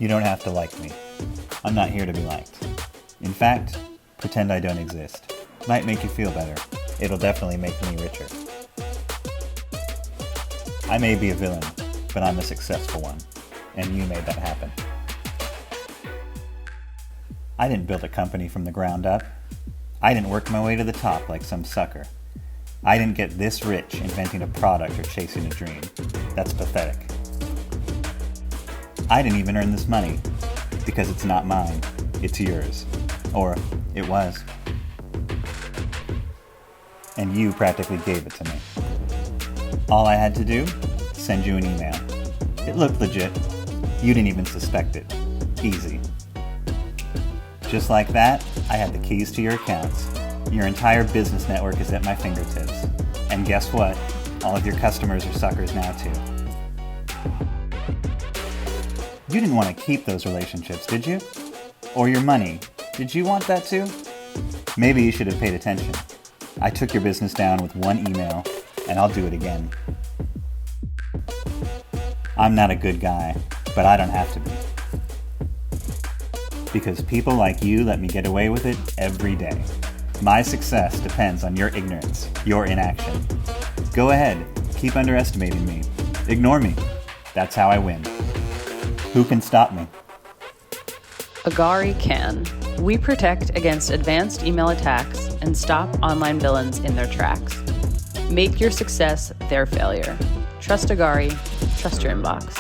You don't have to like me. I'm not here to be liked. In fact, pretend I don't exist. Might make you feel better. It'll definitely make me richer. I may be a villain, but I'm a successful one, and you made that happen. I didn't build a company from the ground up. I didn't work my way to the top like some sucker. I didn't get this rich inventing a product or chasing a dream. That's pathetic. I didn't even earn this money, because it's not mine, it's yours. Or, it was. And you practically gave it to me. All I had to do? Send you an email. It looked legit. You didn't even suspect it. Easy. Just like that, I had the keys to your accounts. Your entire business network is at my fingertips. And guess what? All of your customers are suckers now too. You didn't want to keep those relationships, did you? Or your money. Did you want that too? Maybe you should have paid attention. I took your business down with one email, and I'll do it again. I'm not a good guy, but I don't have to be. Because people like you let me get away with it every day. My success depends on your ignorance, your inaction. Go ahead, keep underestimating me. Ignore me. That's how I win. Who can stop me? Agari can. We protect against advanced email attacks and stop online villains in their tracks. Make your success their failure. Trust Agari. Trust your inbox.